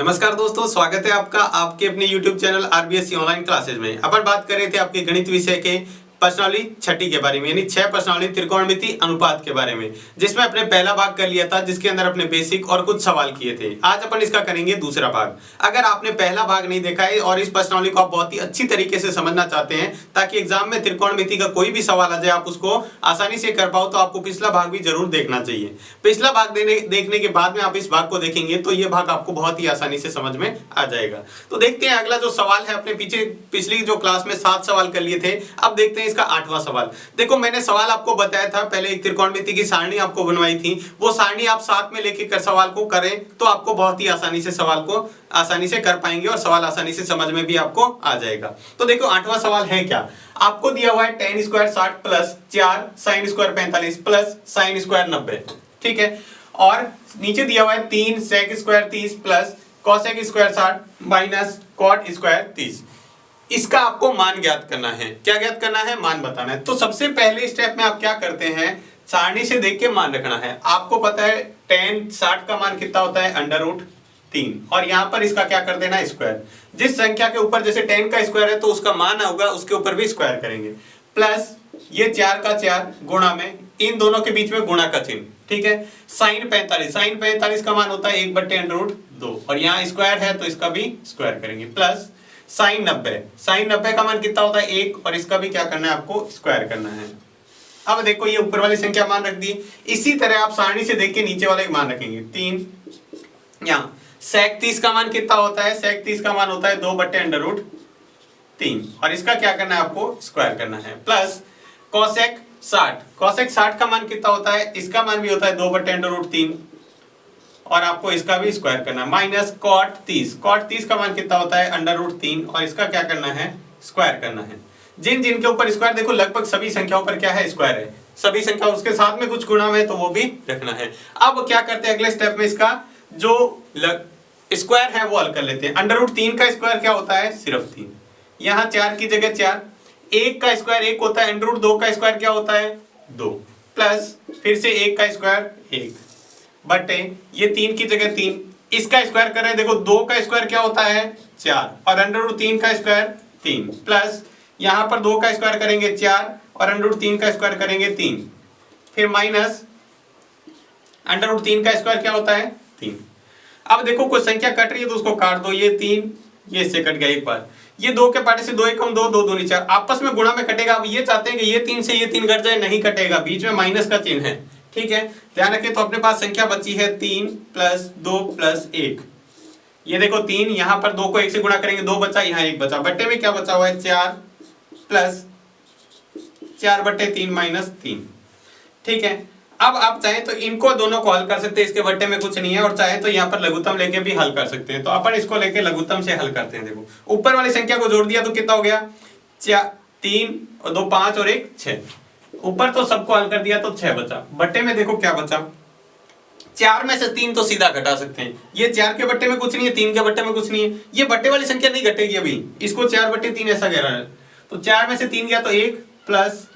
नमस्कार दोस्तों, स्वागत है आपका आपके अपने YouTube channel RBSC online classes में। अपन बात कर रहे थे आपके गणित विषय के प्रश्नावली छठी के बारे में, यानी 6 प्रश्नावली त्रिकोणमिति अनुपात के बारे में, जिसमें अपने पहला भाग कर लिया था, जिसके अंदर अपने बेसिक और कुछ सवाल किए थे। आज अपन इसका करेंगे दूसरा भाग। अगर आपने पहला भाग नहीं देखा है और इस प्रश्नावली को आप बहुत ही अच्छी तरीके से समझना चाहते हैं ताकि एग्जाम में त्रिकोणमिति का कोई भी सवाल आ जाए आप उसको आसानी से कर पाओ, तो आपको पिछला भाग भी जरूर देखना चाहिए। पिछला भाग देखने के बाद में आप इस भाग को देखेंगे तो ये भाग आपको बहुत ही आसानी से समझ में आ जाएगा। तो देखते हैं अगला जो सवाल है, अपने पिछली जो क्लास में 7 सवाल कर लिए थे, अब देखते हैं इसका 8वां सवाल। देखो, मैंने सवाल आपको बताया था, पहले एक त्रिकोणमिति की सारणी आपको बनवाई थी, वो सारणी आप साथ में लेके कर सवाल को करें तो आपको बहुत ही आसानी से सवाल को आसानी से कर पाएंगे और सवाल आसानी से समझ में भी आपको आ जाएगा। तो देखो 8वां सवाल है क्या, आपको दिया हुआ है tan square 60 plus 4 sin square 45 plus sin square 90, ठीक है। और नीचे दिया हुआ है 3 sec square 30 plus cosec square 60 minus cot square 30। इसका आपको मान ज्ञात करना है। क्या ज्ञात करना है? मान बताना है। तो सबसे पहले स्टेप में आप क्या करते हैं, सारणी से देख के मान रखना है। आपको पता है tan 60 का मान कितना होता है, √3, और यहाँ पर इसका क्या कर देना, स्क्वायर। जिस संख्या के ऊपर जैसे tan का स्क्वायर है तो उसका मान होगा, उसके ऊपर भी स्क्वायर करेंगे, प्लस ये 4 का 4 गुणा में इन दोनों के बीच में गुणा का चिन्ह, ठीक है। sin 45 का मान होता है 1/√2 और यहाँ स्क्वायर है तो इसका भी स्क्वायर करेंगे, प्लस sin 90 का मान कितना होता है 1 और इसका भी क्या करना है, आपको स्क्वायर करना है। अब देखो ये ऊपर वाली संख्या मान रख दी, इसी तरह आप सारणी से देख के नीचे वाले मान रखेंगे 3। यहाँ sec 30 का मान कितना होता है, sec 30 का मान होता है 2/√3 और इसका क्या करना है, आपको स्क्वायर करना है, प्लस cosec 60 का मान कितना होता है, इसका मान भी होता है 2/√3 और आपको इसका भी स्क्वायर करना है, माइनस cot 30 का मान कितना होता है, √3 और इसका क्या करना है, स्क्वायर करना है। जिनके ऊपर स्क्वायर, देखो लगभग सभी संख्याओं पर क्या है, स्क्वायर है, सभी संख्या उसके साथ में कुछ गुणा में तो वो भी रखना है। अब क्या करते हैं अगले स्टेप में, इसका जो स्क्वायर है वो हल कर लेते हैं। √3 का स्क्वायर क्या होता है, सिर्फ 3, यहाँ 4 की जगह 4, 1 का स्क्वायर 1 होता है, √2 का स्क्वायर क्या होता है 2, प्लस फिर से 1 का स्क्वायर 1 बटे ये 3 की जगह 3, इसका स्क्वायर कर रहे हैं, देखो 2 का स्क्वायर क्या होता है 4 और √3 का स्क्वायर 3, प्लस यहाँ पर 2 का स्क्वायर करेंगे 4 और √3 का स्क्वायर करेंगे 3, फिर माइनस √3 का स्क्वायर क्या होता है 3। अब देखो कोई संख्या कट रही है तो उसको काट दो, ये 3 ये इससे कट गया एक बार, ये 2 के पाटे से 2 एकम 2, 2 दूनी 4, आपस में गुणा में कटेगा। अब ये चाहते हैं कि ये 3 से ये 3 कट जाए, नहीं कटेगा, बीच में माइनस का चिन्ह है, ठीक है। ध्यान रखें, तो अपने पास संख्या बची है 3 + 2 + 1, ये देखो 3, यहाँ पर 2 को 1 से गुणा करेंगे 2 बचा, यहाँ 1 बचा, बट्टे में क्या बचा हुआ है 4 + 4/3 - 3, ठीक है। अब आप चाहे तो इनको दोनों को हल कर सकते हैं, इसके बट्टे में कुछ नहीं है, और चाहे तो यहाँ पर लघुत्तम लेके भी हल कर सकते हैं। तो अपन इसको लेके लघुत्तम से हल करते हैं। देखो ऊपर वाली संख्या को जोड़ दिया तो कितना हो गया, 3 और 2 5 और 1 6, ऊपर तो सबको हल कर दिया तो 6 बचा, बट्टे में देखो क्या बचा, 4 में से 3 तो सीधा घटा सकते हैं, ये 4 के बट्टे में कुछ नहीं है, 3 के बट्टे में कुछ नहीं है, ये बट्टे वाली संख्या नहीं घटेगी अभी, इसको 4/3 ऐसा कह रहा है, तो 4 में से 3 गया तो 1, प्लस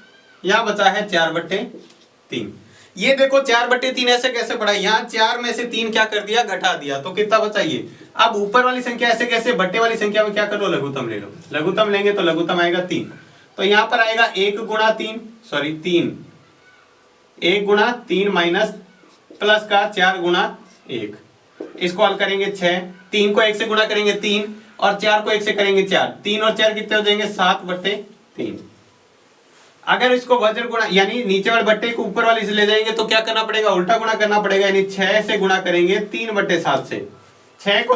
यहाँ बचा है 4/3। ये देखो 4/3 ऐसे कैसे पढ़ा, यहाँ 4 में से 3 क्या कर दिया, घटा दिया, तो कितना बचा ये। अब ऊपर वाली संख्या ऐसे कैसे, बट्टे वाली संख्या में क्या करो, लघुत्तम ले लो, लघुत्तम लेंगे तो लघुत्तम आएगा 3, तो यहाँ पर आएगा 1 × 3 1 × 3 माइनस प्लस का 4 × 1, इसको हल करेंगे 6, 3 को 1 से गुणा करेंगे 3 और 4 को 1 से करेंगे 4, 3 और 4 कितने हो जाएंगे 7/3। अगर इसको वज्र गुणा यानी नीचे वाले बट्टे को ऊपर वाले से ले जाएंगे तो क्या करना पड़ेगा, उल्टा गुणा करना पड़ेगा, यानी 6 से गुणा करेंगे 3/7 से, 6 को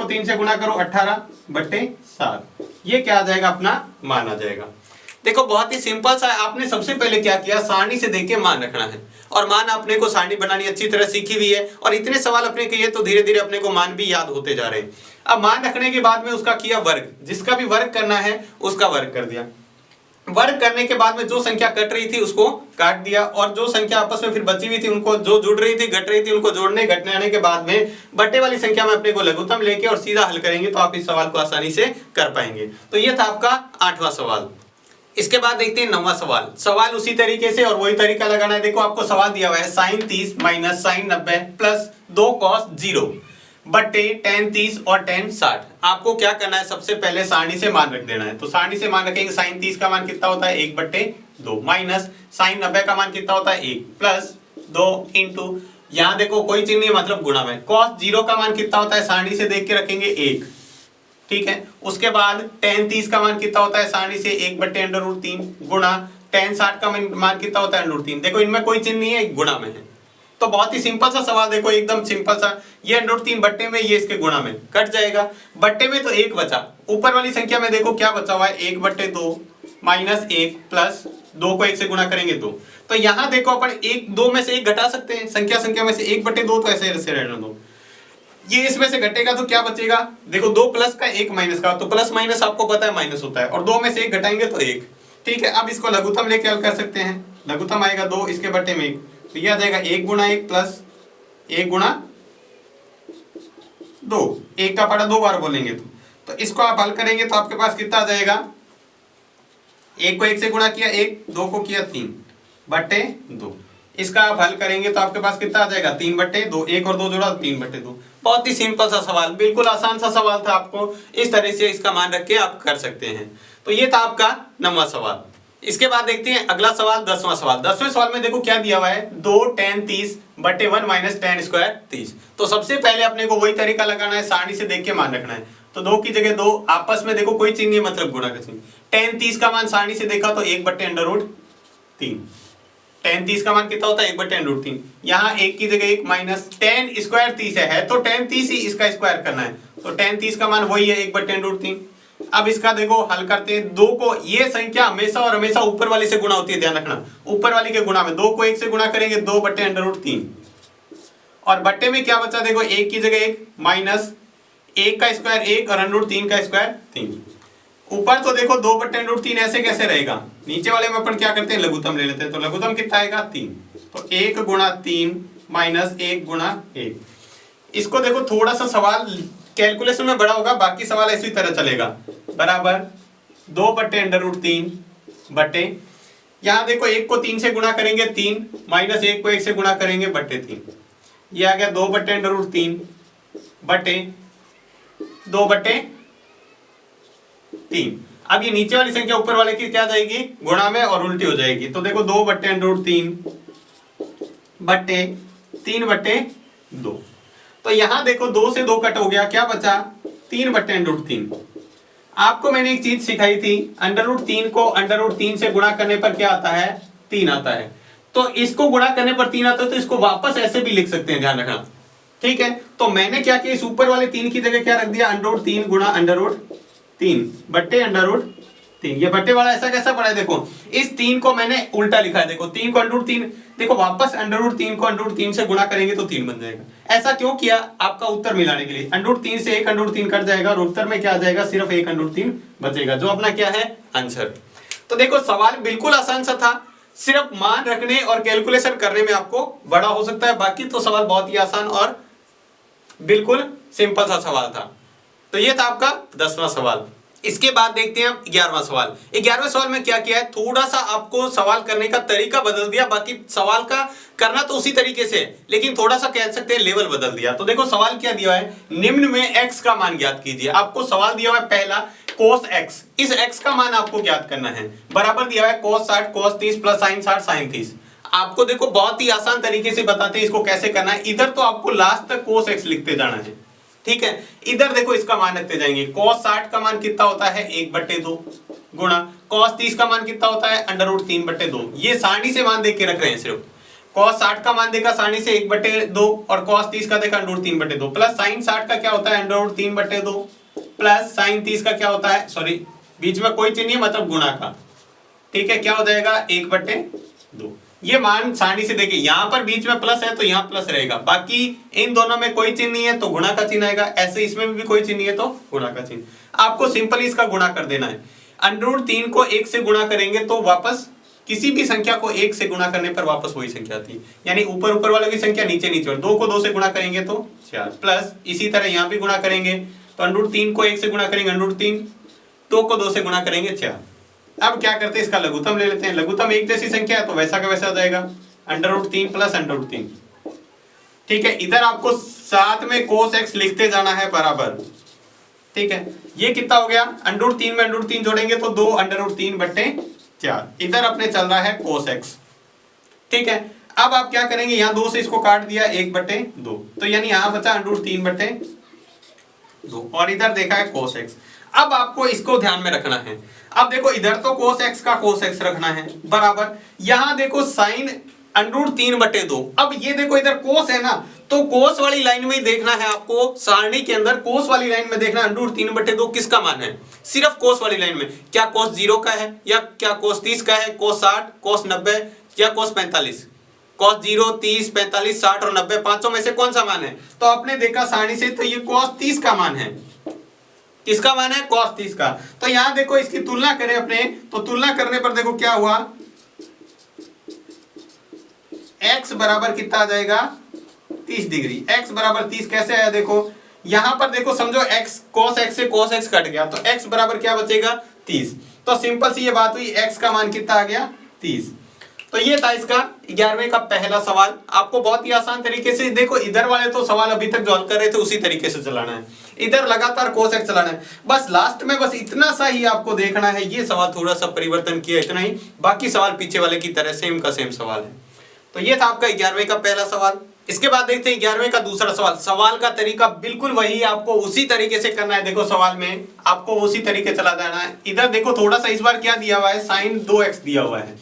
3 से गुणा करो 18/7, ये क्या आ जाएगा, अपना मान आ जाएगा। देखो बहुत ही सिंपल सा है, आपने सबसे पहले क्या किया, सारणी से देख के मान रखना है, और मान अपने को सारणी बनानी अच्छी तरह सीखी हुई है और इतने सवाल अपने किए तो धीरे धीरे अपने को मान भी याद होते जा रहे हैं। अब मान रखने के बाद में उसका किया वर्ग, जिसका भी वर्ग करना है उसका वर्ग कर दिया, वर्ग करने के बाद में जो संख्या कट रही थी उसको काट दिया, और जो संख्या आपस में फिर बची हुई थी उनको, जो जुड़ रही थी घट रही थी, उनको जोड़ने घटने आने के बाद में बट्टे वाली संख्या में अपने को लघुत्तम लेके और सीधा हल करेंगे तो आप इस सवाल को आसानी से कर पाएंगे। तो ये था आपका 8वां सवाल। इसके बाद देखते हैं 9वां सवाल। सवाल उसी तरीके से और वही तरीका लगाना है। देखो आपको सवाल दिया हुआ है sin 30 - sin 90 + 2 cos 0 बटे tan 30 और tan 60। आपको क्या करना है, सबसे पहले सारणी से मान रख देना है। तो सारणी से मान रखेंगे, sin 30 का मान कितना होता है 1/2 माइनस sin 90 का मान कितना होता है 1 प्लस 2 इंटू, यहां देखो कोई चिन्ह नहीं मतलब गुणा में, cos 0 का मान कितना होता है सारणी से देख के रखेंगे 1, ठीक है। उसके बाद tan 30 का मान कितना होता है सारणी से 1/√3 गुणा tan 60 का मान कितना होता है √3। देखो इनमें कोई चिन्ह नहीं है, गुणा में है। तो बहुत ही सिंपल सा सवाल, देखो एकदम सिंपल सा, ये √3 बट्टे में, ये इसके गुणा में कट जाएगा, बट्टे में तो 1 बचा, ऊपर वाली संख्या में देखो क्या बचा हुआ है 1/2 माइनस 1 प्लस 2 को 1 से गुणा करेंगे 2। तो यहाँ देखो अपन 1 2 में से 1 घटा सकते हैं, संख्या में से 1/2 तो ऐसे रहने दो, ये इसमें से घटेगा तो क्या बचेगा, देखो 2 प्लस का 1 माइनस का, तो प्लस माइनस आपको पता है माइनस होता है, और 2 में से 1 घटाएंगे तो 1, ठीक है। अब इसको लघुत्तम लेके हल कर सकते हैं, लघुत्तम आएगा 2 इसके बट्टे में 1, तो यह आ जाएगा 1 गुणा 1 प्लस 1 गुणा 2, 1 का पड़ा 2 बार बोलेंगे तो इसको आप हल करेंगे तो आपके पास कितना आ जाएगा, 1 को 1 से गुणा किया 1, 2 को किया 3/2, इसका आप हल करेंगे तो आपके पास कितना आ जाएगा 3/2, 1 और 2 जोड़ा 3/2। बहुत ही सिंपल सा सवाल, बिल्कुल आसान सा सवाल था, आपको इस तरह से इसका मान रख के आप कर सकते हैं। तो ये था आपका 9वां सवाल। इसके बाद देखते हैं अगला सवाल 10वां सवाल। 10वें सवाल में देखो क्या दिया हुआ है, 2 tan 30/1 माइनस tan स्क्वायर 30। तो सबसे पहले अपने को वही तरीका लगाना है, सारणी से देख के मान रखना है। तो 2 की जगह 2, आपस में देखो कोई चिन्ह नहीं मतलब गुणा का चिन्ह। tan 30 का मान सारणी से देखा तो 1/√3, tan 30 का मान कितना होता है 1/√3, यहाँ 1 की जगह 1 माइनस tan स्क्वायर 30 है तो tan 30 ही इसका स्क्वायर करना है, तो tan 30 का मान वही है 1/√3। अब इसका देखो हल करते हैं, 2 को, ये संख्या हमेशा और हमेशा ऊपर वाली से गुणा होती है, ध्यान रखना, ऊपर वाली के गुणा में 2 को 1 से गुणा करेंगे 2/√3, और बट्टे में क्या बचा देखो 1 की जगह 1 माइनस 1 का स्क्वायर 1 और √3 का स्क्वायर 3। ऊपर तो देखो 2/√3 ऐसे कैसे रहेगा, नीचे वाले में अपन क्या करते हैं लघुत्तम ले लेते हैं, तो लघुत्तम कितना आएगा 3, तो 1 गुणा 3 माइनस 1 गुणा 1। इसको देखो थोड़ा सा सवाल कैलकुलेशन में बड़ा होगा, बाकी सवाल इसी तरह चलेगा, बराबर 2/√3 बटे, यहाँ देखो 1 को 3 से गुणा करेंगे 3 माइनस 1 को 1 से गुणा करेंगे बटे 3, ये आ गया 2/√3 बटे 2/3। अब ये नीचे वाली संख्या ऊपर वाले की क्या जाएगी गुणा में और उल्टी हो जाएगी, तो देखो 2/√3 बटे 3/2। तो यहां देखो 2 से 2 कट हो गया, क्या बचा 3/√3। आपको मैंने एक चीज सिखाई थी, √3 को √3 से गुणा करने पर क्या आता है 3 आता है, तो इसको गुणा करने पर 3 आता है, तो इसको वापस ऐसे भी लिख सकते हैं, ध्यान रखना, ठीक है। तो मैंने क्या किया, इस ऊपर वाले 3 की जगह क्या रख दिया √3 गुणा √3 बट्टे √3। ये बट्टे वाला ऐसा कैसा पड़ा है, देखो इस 3 को मैंने उल्टा लिखा है, देखो 3 को √3, देखो वापस √3 को √3 से गुणा करेंगे तो 3 बन जाएगा। ऐसा क्यों किया, आपका उत्तर मिलाने के लिए, √3 से 1 √3 कट जाएगा और उत्तर में क्या आ जाएगा सिर्फ 1 √3 बचेगा, जो अपना क्या है आंसर। तो देखो सवाल बिल्कुल आसान सा था, सिर्फ मान रखने और कैलकुलेशन करने में आपको बड़ा हो सकता है, बाकी तो सवाल बहुत ही आसान और बिल्कुल सिंपल सा सवाल था। तो ये था आपका 10वां सवाल। इसके बाद देखते हैं 11वां सवाल। 11वें सवाल में क्या किया है, थोड़ा सा आपको सवाल करने का तरीका बदल दिया, बाकी सवाल का करना तो उसी तरीके से, लेकिन थोड़ा सा कह सकते हैं लेवल बदल दिया। तो देखो सवाल क्या दिया है, निम्न में x का मान ज्ञात कीजिए। आपको सवाल दिया हुआ है पहला cos x, इस x का मान आपको ज्ञात करना है, बराबर दिया है cos 60 cos 30 plus sin 60 sin 30। आपको देखो बहुत ही आसान तरीके से बताते हैं इसको कैसे करना है। इधर तो आपको लास्ट तक cos x लिखते जाना है, ठीक है। इधर देखो इसका मान रखते जाएंगे, cos 60 का मान कितना होता है 1/2 गुणा cos 30 का मान कितना होता है √3/2। ये सारणी से मान देख के रख रहे हैं, सिर्फ cos 60 का मान देखा सारणी से 1/2 और cos 30 का देखा √3/2 प्लस sin 60 का क्या होता है √3/2 प्लस sin 30 का क्या होता है, सॉरी बीच में कोई चिन्ह नहीं मतलब गुणा का, ठीक है, क्या हो जाएगा 1/2। ये मान सारणी से देखिए, यहां पर बीच में प्लस है तो यहां प्लस रहेगा, बाकी इन दोनों में कोई चिन्ह नहीं है तो गुणा का चिन्ह आएगा, ऐसे इसमें भी कोई चिन्ह नहीं है तो गुणा का चिन्ह। आपको सिंपली इसका गुणा कर देना है, √3 को 1 से गुणा करेंगे तो वापस किसी भी संख्या को 1 से गुणा करने पर वापस वही संख्या आती है, यानी ऊपर वाले की संख्या नीचे नीचे, 2 को 2 से गुणा करेंगे तो 4 प्लस इसी तरह यहाँ भी गुणा करेंगे तो √3 को 1 से गुणा करेंगे √3, 2 को 2 से गुणा करेंगे 4। अब क्या करते हैं इसका लघुत्तम ले लेते हैं, लघुत्तम एक जैसी संख्या है तो वैसा का वैसा आ जाएगा √3 प्लस √3, ठीक है, इधर आपको साथ में cos x लिखते जाना है बराबर। ठीक है, ये कितना हो गया, √3 में √3 जोड़ेंगे तो 2 √3/4। इधर अपने चल रहा है cos x। ठीक है, अब आप क्या करेंगे, यहाँ 2 से इसको काट दिया 1/2, तो यानी यहाँ बचा √3/2 और इधर देखा है cos x। अब आपको इसको ध्यान में रखना है। अब देखो इधर तो cos x का cos x रखना है बराबर, यहाँ देखो sin √3/2। अब ये देखो इधर cos है ना, तो cos वाली लाइन में ही देखना है आपको, सारणी के अंदर cos वाली लाइन में देखना √3/2 किसका मान है, सिर्फ cos वाली लाइन में। क्या cos 0 का है, या क्या cos 30 का है, cos 60, cos 90 या cos 45? cos 0, 30, 45, 60 और 90 पांचों में से कौन सा मान है? तो आपने देखा सारणी से, तो ये cos 30 का मान है। किसका मान है? cos 30 का। तो यहां देखो इसकी तुलना करें अपने, तो तुलना करने पर देखो क्या हुआ, x बराबर कितना आ जाएगा 30 डिग्री। x बराबर 30 कैसे आया, देखो यहां पर देखो, समझो x cos x से cos x कट गया, तो x बराबर क्या बचेगा 30। तो सिंपल सी ये बात हुई, x का मान कितना आ गया 30। तो ये था इसका 11वें का पहला सवाल। आपको बहुत ही आसान तरीके से, देखो इधर वाले तो सवाल अभी तक जो हल कर रहे थे उसी तरीके से चलाना है, इधर लगातार cos x चलाना है। बस लास्ट में बस इतना सा ही आपको देखना है, ये सवाल थोड़ा सा परिवर्तन किया, इतना ही, बाकी सवाल पीछे वाले की तरह सेम का सेम सवाल है। तो ये था आपका 11वें का पहला सवाल। इसके बाद देखते हैं 11वें का दूसरा सवाल। सवाल का तरीका बिल्कुल वही, आपको उसी तरीके से करना है। देखो सवाल में आपको उसी तरीके चला जाना है। इधर देखो थोड़ा सा इस बार क्या दिया हुआ है, sin 2x दिया हुआ है,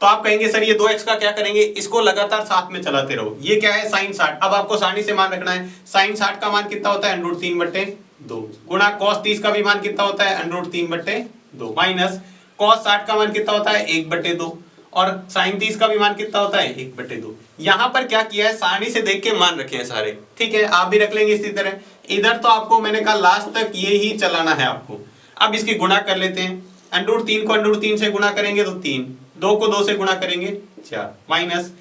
तो आप कहेंगे सर ये 2x का क्या करेंगे, इसको लगातार साथ में चलाते रहो। ये क्या है sin 60। अब आपको सारणी से मान रखना है, sin 60 का मान कितना होता है √3/2 गुणा cos 30 का भी मान कितना होता है √3/2 माइनस cos 60 का मान कितना होता है 1/2 और sin 30 का भी मान कितना होता है 1/2। यहाँ पर क्या किया है, सारणी से देख के मान रखे हैं सारे। ठीक है, आप भी रख लेंगे इसी तरह। इधर तो आपको मैंने कहा लास्ट तक ये ही चलाना है आपको। अब इसकी गुणा कर लेते हैं, √3 को √3 से गुणा करेंगे तो 3, 2 को 2 से गुणा करेंगे 4, माइनस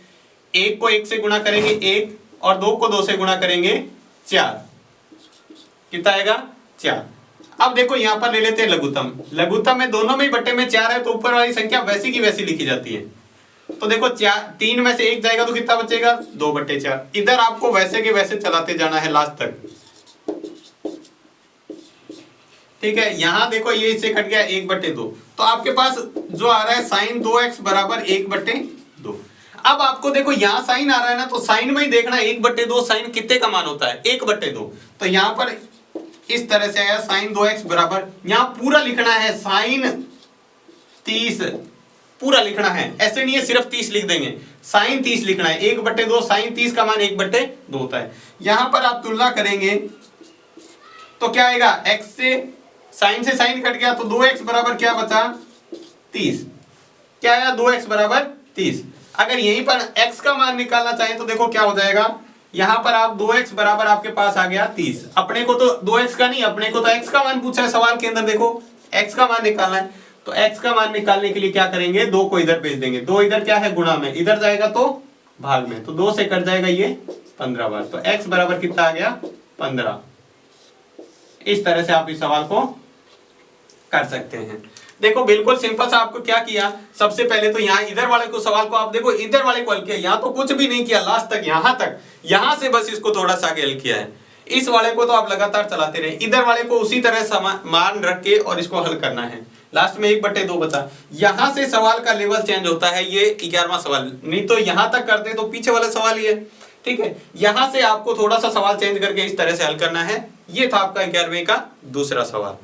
1 को 1 से गुणा करेंगे 1 और 2 को 2 से गुणा करेंगे 4, कितना आएगा 4। अब देखो यहाँ पर ले लेते हैं लघुत्तम। लघुत्तम में दोनों में बट्टे में 4 है, तो ऊपर वाली संख्या वैसी की वैसी लिखी जाती है। तो देखो 3 में से 1 जाएगा तो कितना बचेगा 2/4। इधर आपको वैसे के वैसे चलाते जाना है लास्ट तक। ठीक है, यहां देखो ये इससे कट गया 1/2, तो आपके पास जो आ रहा है sin 2x बराबर 1/2। अब आपको देखो यहाँ साइन आ रहा है ना, तो साइन में ही देखना 1/2 साइन कितने का मान होता है 1/2। तो यहाँ पर इस तरह से आया sin 2x बराबर, यहाँ पूरा लिखना है sin 30 पूरा लिखना है, ऐसे नहीं है सिर्फ 30 लिख देंगे, sin 30 लिखना है 1/2। sin 30 का मान 1/2 होता है। यहां पर आप तुलना करेंगे तो क्या आएगा, x से साइन कट गया तो 2x बराबर क्या बचा 30। क्या आया 2x बराबर 30। अगर यहीं पर x का मान निकालना चाहें तो देखो क्या हो जाएगा, यहां पर आप 2x बराबर आपके पास आ गया 30। अपने को तो 2x का नहीं, अपने को तो x का मान पूछा है सवाल के अंदर। देखो x का मान निकालना है, तो x का मान निकालने के लिए क्या करेंगे, 2 को इधर भेज देंगे। 2 इधर क्या है गुणा में, इधर जाएगा तो भाग में, तो 2 से कट जाएगा ये 15 बार, तो x बराबर कितना आ गया 15। इस तरह से आप इस सवाल को कर सकते हैं। देखो बिल्कुल सिंपल सा आपको क्या किया, सबसे पहले तो यहाँ इधर वाले को सवाल को आप देखो इधर वाले को हल किया, यहाँ तो कुछ भी नहीं किया लास्ट तक, यहाँ तक, यहाँ से बस इसको थोड़ा सा आगे हल किया है। इस वाले को तो आप लगातार चलाते रहे, इधर वाले को उसी तरह मान रख के और इसको हल करना है। लास्ट में 1/2 बचा। यहां से सवाल का लेवल चेंज होता है, ये 11वां सवाल, नहीं तो यहां तक करते तो पीछे वाला सवाल ही है। ठीक है, यहां से आपको थोड़ा सा सवाल चेंज करके इस तरह से हल करना है। ये था आपका 11वें का दूसरा सवाल।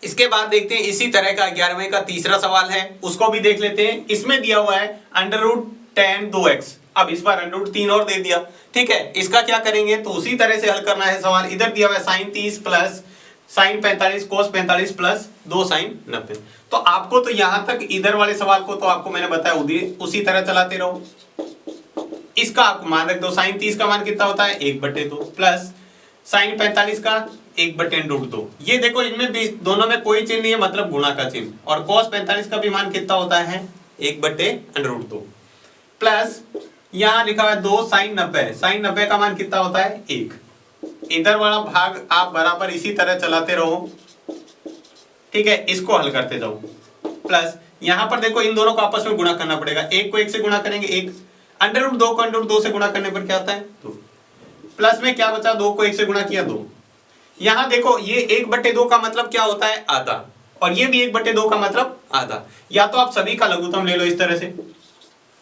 इसके बाद देखते हैं इसी तरह का 11वें का तीसरा सवाल है, उसको भी देख लेते हैं। इसमें दिया हुआ है √10 2x, अब इस बार √3 और दे दिया। ठीक है, इसका क्या करेंगे, तो उसी तरह से हल करना है सवाल। इधर दिया हुआ है sin 30 plus sin 45 cos 45 plus 2 sin 90। तो आपको तो यहां तक इधर वाले सवाल को तो आपको मैंने बताया उसी तरह चलाते रहो। इसका आप मान रख दो, sin 30 का मान कितना होता है 1/2 प्लस sin 45 का 1/√2। ये देखो इनमें भी दोनों में कोई चिन्ह नहीं है, मतलब गुणा का चिन्ह, और cos 45 का भी मान कितना होता है 1/√2 प्लस यहाँ लिखा हुआ है 2 sin 90। sin 90 का मान कितना होता है 1। इधर वाला भाग आप बराबर इसी तरह चलाते रहो। ठीक है, इसको हल करते जाओ। प्लस यहां पर देखो इन दोनों को आपस में गुणा करना पड़ेगा, 1 को 1 से गुणा करेंगे 1। अंडर रूट 2 को अंडर रूट 2 से गुणा करने पर क्या आता है 2, प्लस में क्या बचा 2 को 1 से गुणा किया 2। यहां देखो ये 1/2 का मतलब क्या होता है आधा, और ये भी 1/2 का मतलब आधा। या तो आप सभी का लघुत्तम ले लो इस तरह से,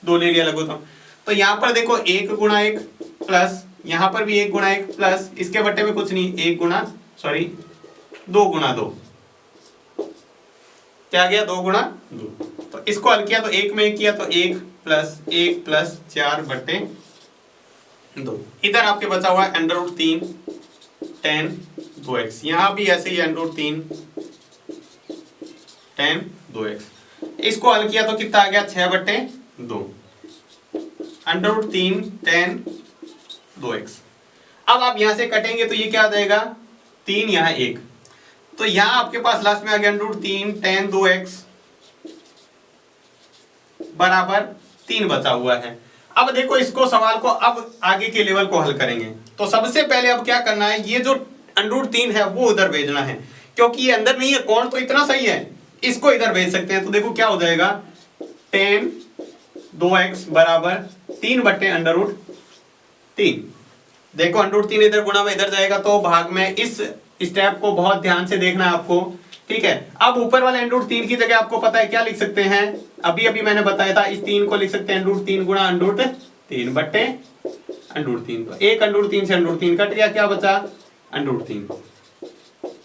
2 ले लिया लघुत्तम, तो यहां पर देखो 1 गुणा 1 प्लस यहां पर भी 1 गुणा 1 प्लस इसके बट्टे में कुछ नहीं 2 गुणा 2 क्या गया 2 गुणा 2। तो इसको हल किया तो 1 में 1 किया तो 1 प्लस 4/2। इधर आपके बचा हुआ है अंडर रूट 3 tan 2x, यहां भी ऐसे ही अंडर रूट 3 tan 2x। इसको हल किया तो कितना आ गया 6/2 अंडर रूट 3 tan 2x। अब आप यहां से कटेंगे तो ये क्या आ जाएगा 3 यहां 1, तो यहां आपके पास लास्ट में आ गया अंडर रूट 3 tan 2x बराबर 3 बचा हुआ है। अब देखो इसको सवाल को अब आगे के लेवल को हल करेंगे, तो सबसे पहले अब क्या करना है, ये जो अंडर रूट 3 है वो उधर भेजना है, क्योंकि ये अंदर नहीं है, कोण तो इतना सही है, इसको इधर भेज सकते हैं। तो देखो क्या हो जाएगा tan 2x बराबर 3/√3। देखो अंडर रूट 3 इधर गुणा में इधर जाएगा तो भाग में, इस स्टेप को बहुत ध्यान से देखना है आपको, ठीक है। अब ऊपर वाले अंडर रूट 3 की जगह आपको पता है क्या लिख सकते हैं, अभी मैंने बताया था, इस 3 को लिख सकते हैं अंडर रूट 3 गुणा अंडर रूट 3/√3। तो एक अंडर रूट 3 से अंडर रूट 3 कट गया, क्या बचा अंडर रूट 3।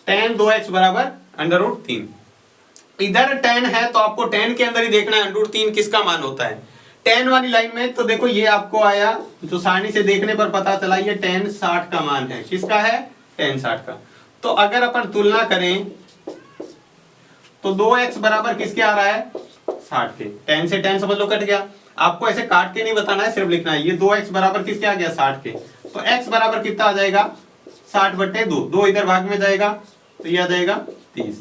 tan 2x बराबर अंडर रूट 3। इधर tan है तो आपको tan के अंदर ही देखना है अंडर रूट 3 किसका मान होता है। tan वाली लाइन में तो देखो ये आपको आया, जो सारणी से देखने पर पता चला, ये tan 60 का मान है। किसका है tan 60 का। तो अगर अपन तुलना करें तो 2x बराबर किसके आ रहा है 60 के। tan से tan समझ लो कट गया, आपको ऐसे काट के नहीं बताना है, सिर्फ लिखना है। ये 2x बराबर किसके आ गया 60 के, तो x बराबर कितना आ जाएगा 60/2। 2 इधर भाग में जाएगा तो ये आ जाएगा 30,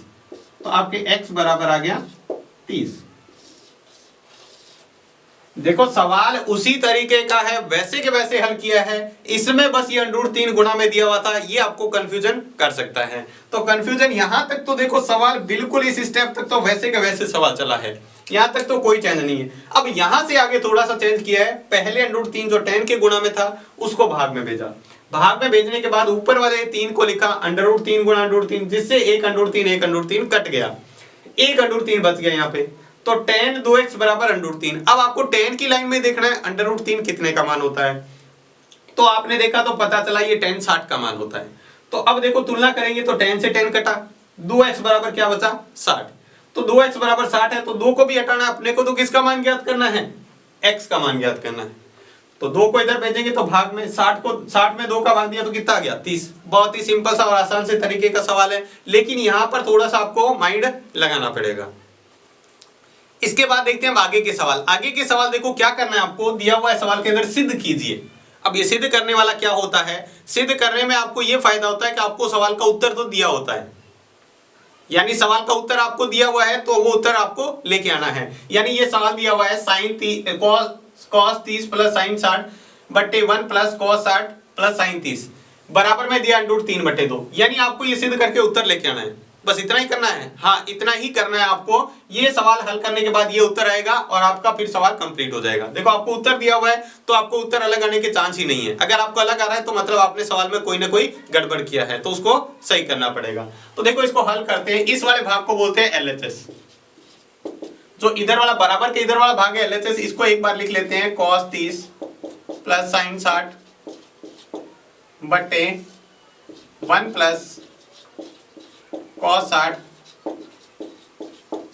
तो आपके x बराबर आ गया 30। देखो सवाल उसी तरीके का है, वैसे के वैसे हल किया है, इसमें बस ये अंडर रूट 3 गुणा में दिया हुआ था, ये आपको कंफ्यूजन कर सकता है। तो कंफ्यूजन यहां तक तो देखो सवाल बिल्कुल इस स्टेप तक तो वैसे के वैसे सवाल चला है, यहां तक तो कोई चेंज नहीं है। अब यहां से आगे थोड़ा सा चेंज किया है, पहले अंडर रूट 3 जो tan के गुणा में था उसको भाग में भेजा, भाग में भेजने के बाद ऊपर वाले 3 को लिखा अंडर रूट 3 गुणा अंडर रूट 3, जिससे एक अंडर रूट 3 कट गया, एक अंडर रूट 3 बच गया यहाँ पे। तो tan 2x बराबर अंडर रूट 3। अब आपको tan की लाइन में देखना है अंडर रूट 3 कितने का मान होता है, तो आपने देखा तो पता चला ये tan 60 का मान होता है। तो अब देखो तुलना करेंगे तो tan से tan कटा, 2x बराबर क्या बचा 60। तो 2x बराबर 60 है, तो 2 को भी हटाना है अपने को, तो किसका मान ज्ञात करना है x का मान ज्ञात करना है। तो 2 को इधर भेजेंगे तो भाग में 60 में 2 का भाग दिया तो कितना आ गया 30। बहुत ही सिंपल सा और आसान से तरीके का सवाल है, लेकिन यहां पर थोड़ा सा आपको माइंड लगाना पड़ेगा। इसके बाद देखते हैं आगे के सवाल। आगे के सवाल देखो क्या करना है आपको, दिया हुआ है सवाल के अंदर सिद्ध कीजिए। अब ये सिद्ध करने वाला क्या होता है, सिद्ध करने में आपको ये फायदा होता है कि आपको सवाल का उत्तर तो दिया होता है, यानी सवाल का उत्तर आपको दिया हुआ है तो वो उत्तर आपको लेके आना है। यानी ये सवाल दिया हुआ है cos 30 plus sin 60/1 plus cos 60 plus sin 30 बराबर में दिया अंडर रूट 3/2, यानी आपको ये सिद्ध करके उत्तर लेके आना है। बस इतना ही करना है, हाँ इतना ही करना है आपको। ये सवाल हल करने के बाद ये उत्तर आएगा और आपका फिर सवाल कंप्लीट हो जाएगा। देखो आपको उत्तर दिया हुआ है तो आपको उत्तर अलग आने के चांस ही नहीं है। अगर आपको अलग आ रहा है तो मतलब आपने सवाल में कोई ना कोई गड़बड़ किया है, तो उसको सही करना पड़ेगा। तो देखो इसको हल करते हैं, इस वाले भाग को बोलते हैं LHS, जो इधर वाला बराबर के इधर वाला भाग है LHS। इसको एक बार लिख लेते हैं cos 30 plus sin 60/1 plus cos 60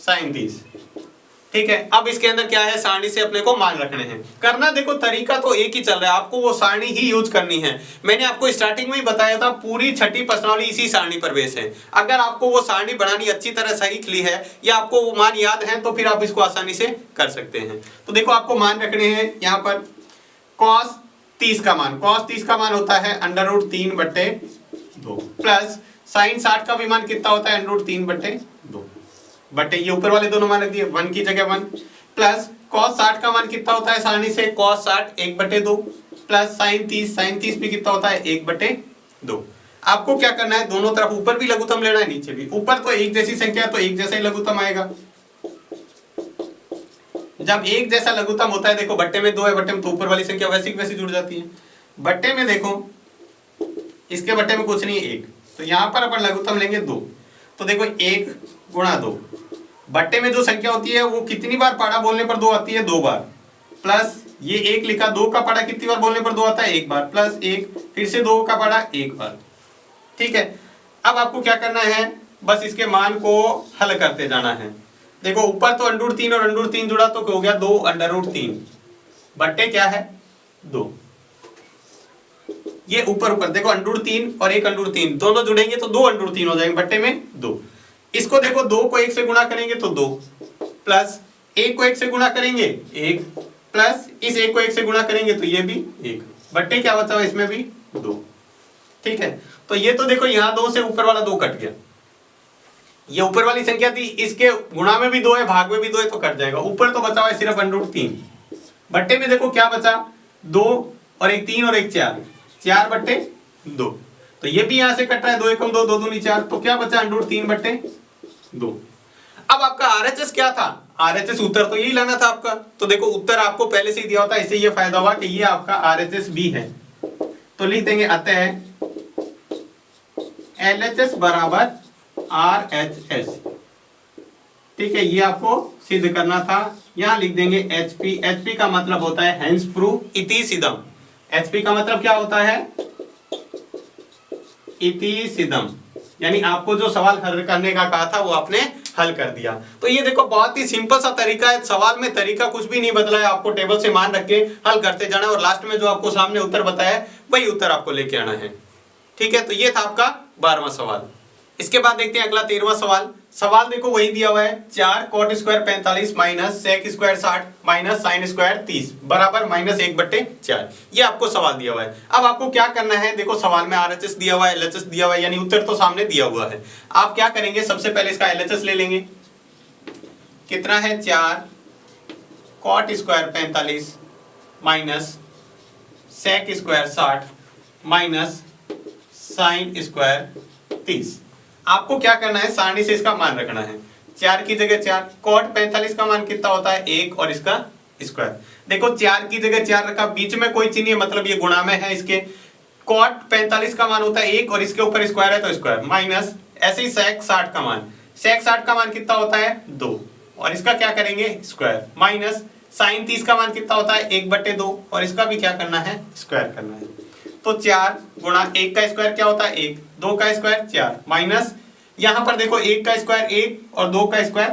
sin 30। ठीक है, अब इसके अंदर क्या है, सारणी से अपने को मान रखने हैं। करना देखो तरीका तो एक ही चल रहा है, आपको वो सारणी ही यूज करनी है। मैंने आपको स्टार्टिंग में ही बताया था पूरी छठी प्रश्नावली इसी सारणी पर बेस है। अगर आपको वो सारणी बनानी अच्छी तरह सही ली है या आपको वो मान याद है तो फिर आप इसको आसानी से कर सकते हैं। तो देखो आपको मान रखने हैं यहाँ पर cos 30 का मान, cos 30 का मान होता है अंडर रूट 3/2 प्लस sin 60 का भी मान कितना होता है अंडर रूट 3/2 बटे ये ऊपर वाले दोनों मान रख दिए 1 की जगह 1 प्लस cos 60 का मान कितना होता है सारणी से cos 60 1/2 प्लस sin 30 भी कितना होता है 1/2। आपको क्या करना है, दोनों तरफ ऊपर भी लघुत्तम लेना है नीचे भी। ऊपर तो एक जैसी संख्या है तो एक जैसा ही लघुत्तम आएगा, जब एक जैसा लघुत्तम होता है, देखो बट्टे में 2 है, बट्टे में तो ऊपर वाली संख्या वैसी की वैसी जुड़ जाती है। बट्टे में देखो, इसके बट्टे में कुछ नहीं है 1, तो यहाँ पर अपन लघुत्तम लेंगे 2, तो देखो 1 गुणा 2, बट्टे में जो संख्या होती है वो कितनी बार पाड़ा बोलने पर 2 आती है, 2 बार, प्लस ये 1 लिखा, 2 का पाड़ा कितनी बार बोलने पर 2 आता है, 1 बार, प्लस 1 फिर से 2 का पाड़ा 1 बार। ठीक है, अब आपको क्या करना है, बस इसके मान को हल करते जाना है। देखो ऊपर तो √3 और √3 जुड़ा तो क्या हो गया, 2 √3, बट्टे क्या है 2, ये ऊपर ऊपर देखो √3 और 1 √3 दोनों जुड़ेंगे तो 2 √3 हो जाएंगे, बट्टे में 2। इसको देखो 2 को 1 से गुणा करेंगे तो 2, प्लस 1 को 1 से गुणा करेंगे 1, प्लस इस 1 को 1 से गुणा करेंगे तो ये भी 1, बट्टे क्या बचा हुआ इसमें भी 2। ठीक है, तो ये तो देखो यहाँ 2 से ऊपर वाला 2 कट गया, ये ऊपर वाली संख्या थी, इसके गुणा में भी 2 है, भाग में भी 2 है, तो कट जाएगा। ऊपर तो बचा हुआ है सिर्फ √3, बट्टे में देखो क्या बचा, 2 और 1 3 और 1 4, 4 बट्टे 2, तो ये भी यहां से कट रहा है, 2 एकम 2, 2 दूनी 4, तो क्या बचा √3 बट्टे 2। अब आपका RHS क्या था, RHS उत्तर तो यही लाना था आपका, तो देखो उत्तर आपको पहले से ही दिया होता है, इससे ये फायदा हुआ कि ये आपका RHS भी है, तो लिख देंगे अतः LHS बराबर RHS। ठीक है, ये आपको सिद्ध करना था, यहां लिख देंगे HP, HP का मतलब होता है हेंस प्रूफ इति सिद्धम, HP का मतलब क्या होता है, इति सिद्धम, यानी आपको जो सवाल हल करने का कहा था वो आपने हल कर दिया। तो ये देखो बहुत ही सिंपल सा तरीका है, सवाल में तरीका कुछ भी नहीं बदला है, आपको टेबल से मान रख के हल करते जाना है और लास्ट में जो आपको सामने उत्तर बताया है वही उत्तर आपको लेके आना है। ठीक है, तो ये था आपका 12वां सवाल। इसके बाद देखते हैं अगला 13वां सवाल। सवाल देखो वही दिया हुआ है, 4 cot square 45 minus sec square 60 minus sin square 30 बराबर -1/4, ये आपको सवाल दिया हुआ है। अब आपको क्या करना है, देखो सवाल में RHS दिया हुआ है, LHS दिया हुआ है, यानी उत्तर तो सामने दिया हुआ है। आप क्या करेंगे, सबसे पहले इसका LHS ले लेंगे, कितना है 4 cot square 45 minus sec square 60 minus sin square 30। आपको क्या करना है, सारणी से इसका मान रखना है, 4 की जगह 4, cot 45 का मान कितना होता है 1 और इसका स्क्वायर, देखो 4 की जगह 4 रखा, बीच में कोई चिन्ह, मतलब ये गुणा में है इसके, cot 45 का मान होता है 1 और इसके ऊपर स्क्वायर है तो स्क्वायर, माइनस ऐसे ही sec 60 का मान, sec 60 का मान कितना होता है 2 और इसका क्या करेंगे स्क्वायर, माइनस sin 30 का मान कितना होता है 1/2 और इसका भी क्या करना है स्क्वायर करना है। तो 4 गुणा 1 का स्क्वायर क्या होता है 1, 2 का स्क्वायर 4, माइनस यहां पर देखो 1 का स्क्वायर 1 और 2 का स्क्वायर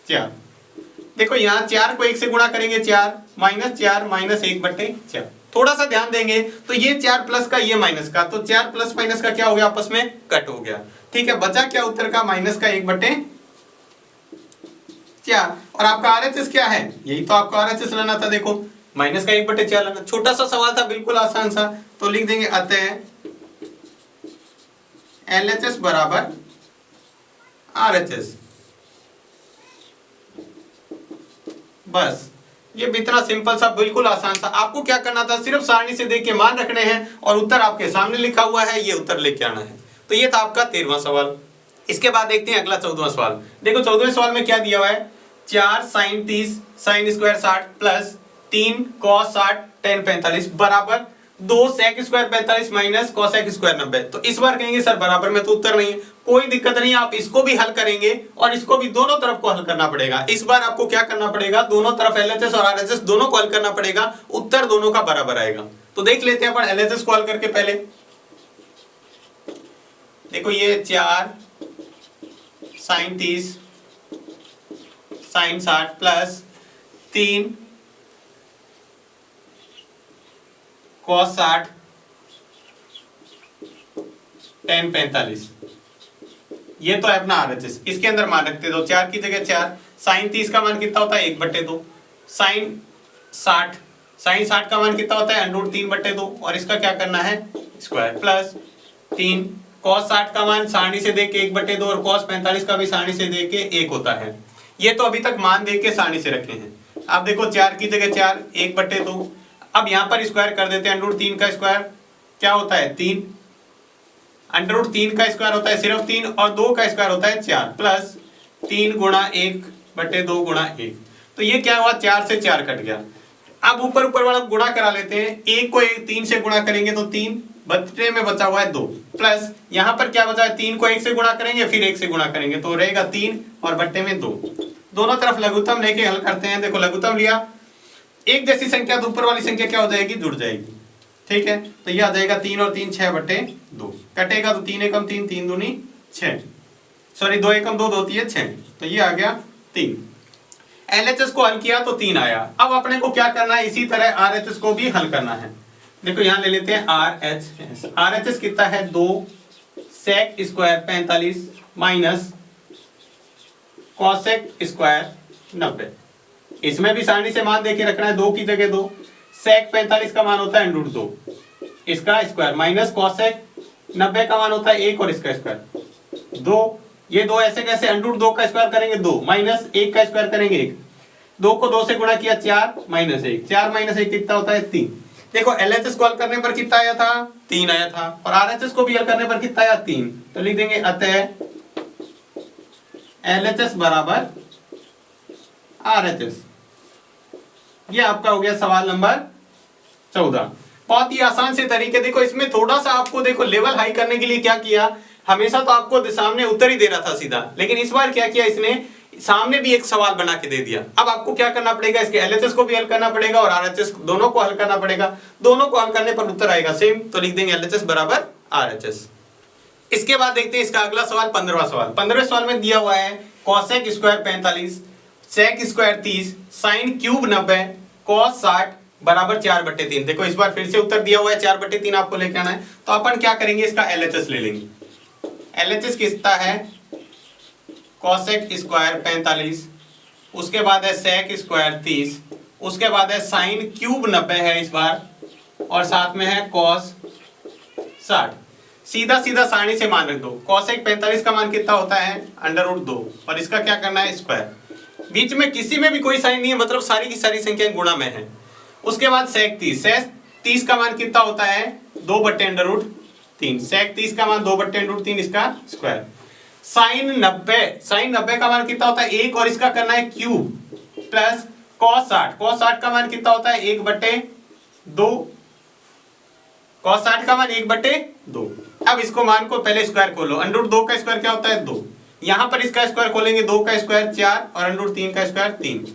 4, देखो यहां 4 को 1 से गुणा करेंगे 4 माइनस 4 माइनस 1/4। थोड़ा सा ध्यान देंगे तो ये 4 प्लस का ये माइनस का, तो 4 प्लस माइनस का क्या हो गया आपस में कट हो गया। ठीक है, बचा क्या उत्तर का माइनस का 1/4 और आपका RHS क्या है, यही तो आपका RHS लाना था, देखो माइनस का 1/4 लाना, छोटा सा सवाल था बिल्कुल आसान सा, तो लिख देंगे अतः LHS बराबर RHS, बस ये भी इतना सिंपल सा बिल्कुल आसान सा। आपको क्या करना था, सिर्फ सारणी से देख के मान रखने हैं और उत्तर आपके सामने लिखा हुआ है, ये उत्तर लेके आना है। तो ये था आपका 13वां सवाल। इसके बाद देखते हैं अगला 14वां सवाल। देखो 14वें सवाल में क्या दिया हुआ है, 4 sin 30 sin square 60 plus 3 cos 60 tan 45 बराबर 2 sec square 45 minus cosec square 90। तो इस बार कहेंगे सर बराबर में तो उत्तर नहीं है, कोई दिक्कत नहीं, आप इसको भी हल करेंगे और इसको भी, दोनों तरफ को हल करना पड़ेगा। इस बार आपको क्या करना पड़ेगा, दोनों तरफ LHS और RHS दोनों को हल करना पड़ेगा, उत्तर दोनों का बराबर आएगा। तो देख लेते हैं अपन LHS को हल करके पहले। देखो ये 4 sin 30 sin 60 plus 3 cos 60 tan 45, ये तो है अपना RHS। इसके अंदर मान रखते दो, 4 की जगह 4, sin 30 का मान कितना होता है 1/2, sin 60 का मान कितना होता है √3/2 और इसका क्या करना है स्क्वायर, प्लस 3 cos 60 का मान सारणी से देख के 1/2 और cos 45 का भी सारणी से देख के 1 होता है। ये तो अभी तक मान देख के सारणी से रखे हैं। अब देखो 4 की जगह 4, 1/2, अब यहां पर स्क्वायर कर देते हैं, √3 का स्क्वायर क्या होता है 3, √3 का स्क्वायर होता है सिर्फ 3 और 2 का स्क्वायर होता है 4, प्लस 3 गुणा 1/2 गुणा 1, तो ये क्या हुआ, 4 से 4 कट गया। अब ऊपर ऊपर वाला गुणा करा लेते हैं, 1 को 3 से गुणा करेंगे तो 3, बट्टे में बचा हुआ है 2, प्लस यहाँ पर क्या बचा है, 3 को 1 से गुणा करेंगे फिर 1 से गुणा करेंगे तो रहेगा 3 और बट्टे में 2। दोनों तरफ लघुत्तम लेके हल करते हैं। देखो लघुत्तम लिया, एक जैसी संख्या तो ऊपर वाली संख्या क्या हो जाएगी, जुड़ जाएगी। ठीक है, तो ये आ जाएगा 3 और 3 6/2, कटेगा तो 3 एकम 3, 3 दूनी 6, सॉरी 2 एकम 2, 2 3 6, तो ये आ गया 3। LHS को हल किया तो 3 आया। अब अपने को क्या करना है, इसी तरह RHS को भी हल करना है। देखो यहाँ ले लेते हैं RHS कितना है, 2 sec square 45 minus cosec square 90। इसमें भी सारणी से मान देके रखना है, 2 की जगह 2, sec 45 का मान होता है √2 इसका स्क्वायर, माइनस cosec 90 का मान होता है 1 और इसका स्क्वायर 2। ये 2 ऐसे कैसे, √2 का स्क्वायर करेंगे 2, माइनस 1 का स्क्वायर करेंगे 1, 2 को 2 से गुणा किया 4 माइनस 1, 4 माइनस 1 कितना होता है 3। देखो LHS को हल करने पर कितना आया था, 3 आया था, और RHS को भी हल करने पर कितना आया, 3। तो लिख देंगे अतः LHS बराबर RHS। ये आपका हो गया सवाल नंबर 14। बहुत ही आसान से तरीके। देखो इसमें थोड़ा सा आपको देखो लेवल हाई करने के लिए क्या किया, हमेशा तो आपको सामने उत्तर ही दे रहा था सीधा, लेकिन इस बार क्या किया, इसने सामने भी एक सवाल बना के दे दिया। अब आपको क्या करना पड़ेगा, इसके LHS को भी हल करना पड़ेगा और RHS दोनों को हल करना पड़ेगा। दोनों को हल करने पर उत्तर आएगा सेम, तो लिख देंगे LHS बराबर RHS। इसके बाद देखते हैं इसका अगला सवाल, 15वां सवाल। 15वें सवाल में दिया हुआ है cosec square 45, sec square 30, sin cube 90, cos 60 बराबर 4/3। देखो इस बार फिर से उत्तर दिया हुआ है 4/3 आपको लेके आना है। तो अपन क्या करेंगे, इसका LHS ले लेंगे। LHS किसका है, cosec स्क्वायर 45, उसके बाद है sec स्क्वायर 30, उसके बाद है sin क्यूब 90 है इस बार, और साथ में है cos 60। सीधा सीधा सारणी से मान रख दो। cosec 45 का मान कितना होता है, √2, और इसका क्या करना है, स्क्वायर। बीच में किसी में भी कोई साइन नहीं है, मतलब सारी की सारी संख्याएं गुणा में है। उसके बाद sec 30 का मान कितना होता है, 2/√3, sec 30 का मान 2/√3 इसका स्क्वायर। sin 90 का मान कितना होता है, 1, और इसका करना है क्यूब, प्लस cos 60 का मान कितना होता है, 1/2, cos 60 का मान 1/2। अब इसको मान को पहले स्क्वायर खोलो, √2 का स्क्वायर क्या होता है, 2, यहां पर इसका स्क्वायर खोलेंगे, 2 का स्क्वायर 4 और √3 का स्क्वायर 3।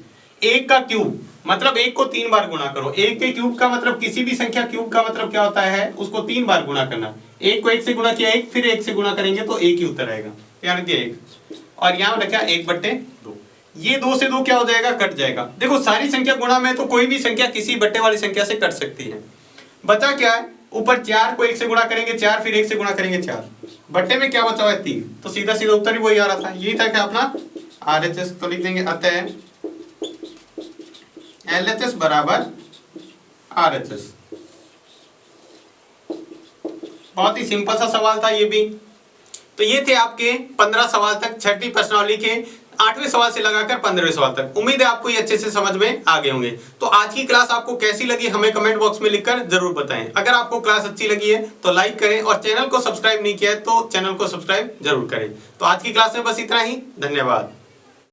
1 का क्यूब मतलब 1 को 3 बार गुणा करो। 1 के क्यूब का मतलब किसी भी संख्या क्यूब का मतलब क्या होता है, उसको 3 बार गुणा करना। 1 को 1 से गुणा किया 1, फिर 1 से गुणा करेंगे तो 1 ही उत्तर आएगा, यानी कि 1, और यहाँ रखा 1/2। ये 2 से 2 क्या हो जाएगा, कट जाएगा। देखो सारी संख्या गुणा में तो कोई भी संख्या किसी बट्टे वाली संख्या से कट सकती है। बचा क्या है, ऊपर 4 को 1 से गुणा करेंगे 4, फिर 1 से गुणा करेंगे 4, बट्टे में क्या बचा हुआ है 3, तो सीधा सीधा उत्तर ही वही आ रहा था। यही था क्या अपना RHS। तो लिख देंगे अतः LHS बराबर RHS। बहुत ही सिंपल सा सवाल था ये भी। तो ये थे आपके 15 सवाल तक, छठी प्रश्नावली के 8वें सवाल से लगाकर 15वें सवाल तक। उम्मीद है आपको ये अच्छे से समझ में आ गए होंगे। तो आज की क्लास आपको कैसी लगी हमें कमेंट बॉक्स में लिखकर जरूर बताएं। अगर आपको क्लास अच्छी लगी है तो लाइक करें, और चैनल को सब्सक्राइब नहीं किया है तो चैनल को सब्सक्राइब जरूर करें। तो आज की क्लास में बस इतना ही, धन्यवाद।